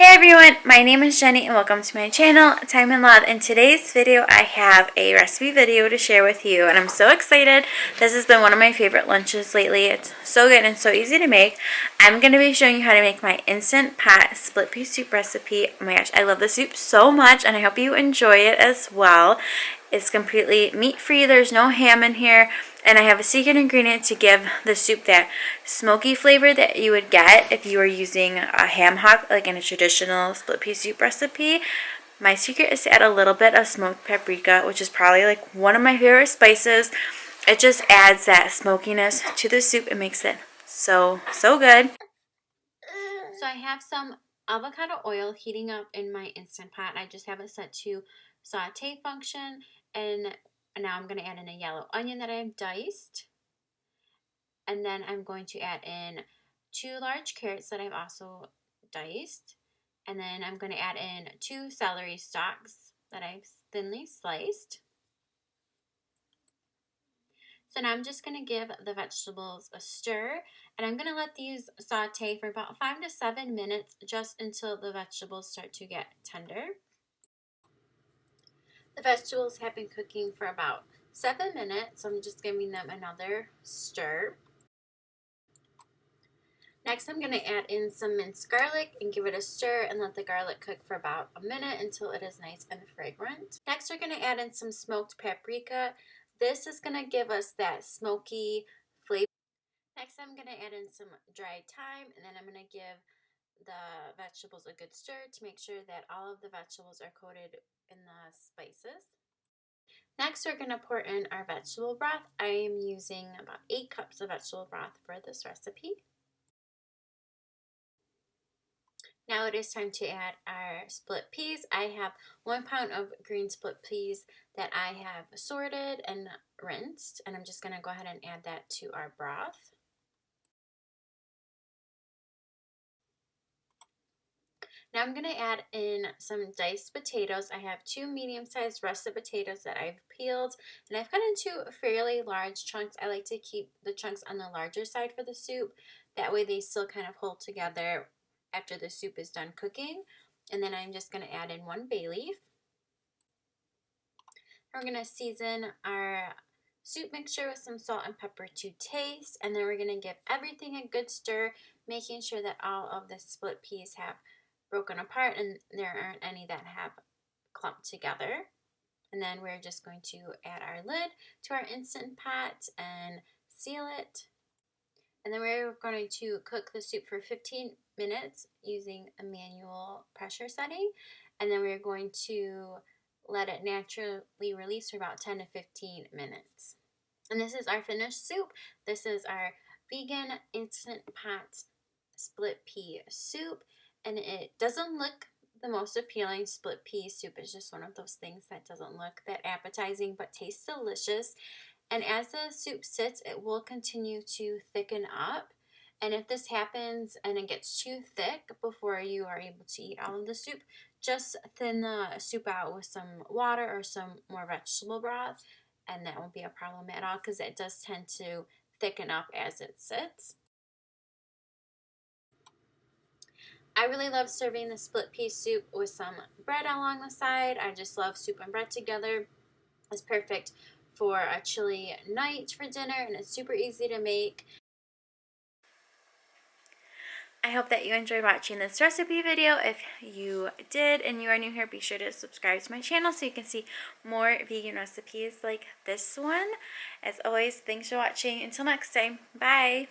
Hey everyone, my name is Jenny and welcome to my channel, Time and Love. In today's video, I have a recipe video to share with you and I'm so excited. This has been one of my favorite lunches lately. It's so good and so easy to make. I'm going to be showing you how to make my instant pot split pea soup recipe. Oh my gosh, I love the soup so much and I hope you enjoy it as well. It's completely meat-free, there's no ham in here, and I have a secret ingredient to give the soup that smoky flavor that you would get if you were using a ham hock, like in a traditional split pea soup recipe. My secret is to add a little bit of smoked paprika, which is probably like one of my favorite spices. It just adds that smokiness to the soup and makes it so good. So I have some avocado oil heating up in my Instant Pot. I just have it set to saute function, and now I'm going to add in a yellow onion that I've diced, and then I'm going to add in 2 large carrots that I've also diced, and then I'm going to add in 2 celery stalks that I've thinly sliced. So now I'm just going to give the vegetables a stir, and I'm going to let these saute for about 5 to 7 minutes just until the vegetables start to get tender. The vegetables have been cooking for about 7 minutes, so I'm just giving them another stir. Next, I'm going to add in some minced garlic and give it a stir and let the garlic cook for about a minute until it is nice and fragrant. Next, we're going to add in some smoked paprika. This is going to give us that smoky flavor. Next, I'm going to add in some dried thyme, and then I'm going to give the vegetables a good stir to make sure that all of the vegetables are coated in the spices. Next, we're going to pour in our vegetable broth. I am using about 8 cups of vegetable broth for this recipe. Now it is time to add our split peas. I have 1 pound of green split peas that I have sorted and rinsed, and I'm just going to go ahead and add that to our broth. Now I'm going to add in some diced potatoes. I have 2 medium-sized russet potatoes that I've peeled, and I've cut into fairly large chunks. I like to keep the chunks on the larger side for the soup. That way they still kind of hold together after the soup is done cooking. And then I'm just going to add in 1 bay leaf. We're going to season our soup mixture with some salt and pepper to taste, and then we're going to give everything a good stir, making sure that all of the split peas have broken apart and there aren't any that have clumped together. And then we're just going to add our lid to our Instant Pot and seal it. And then we're going to cook the soup for 15 minutes using a manual pressure setting. And then we're going to let it naturally release for about 10 to 15 minutes. And this is our finished soup. This is our vegan Instant Pot split pea soup. And it doesn't look the most appealing. Split pea soup is just one of those things that doesn't look that appetizing but tastes delicious. And as the soup sits, it will continue to thicken up. And if this happens and it gets too thick before you are able to eat all of the soup, just thin the soup out with some water or some more vegetable broth, and that won't be a problem at all because it does tend to thicken up as it sits. I really love serving the split pea soup with some bread along the side. I just love soup and bread together. It's perfect for a chilly night for dinner, and it's super easy to make. I hope that you enjoyed watching this recipe video. If you did and you are new here, be sure to subscribe to my channel so you can see more vegan recipes like this one. As always, thanks for watching. Until next time, bye!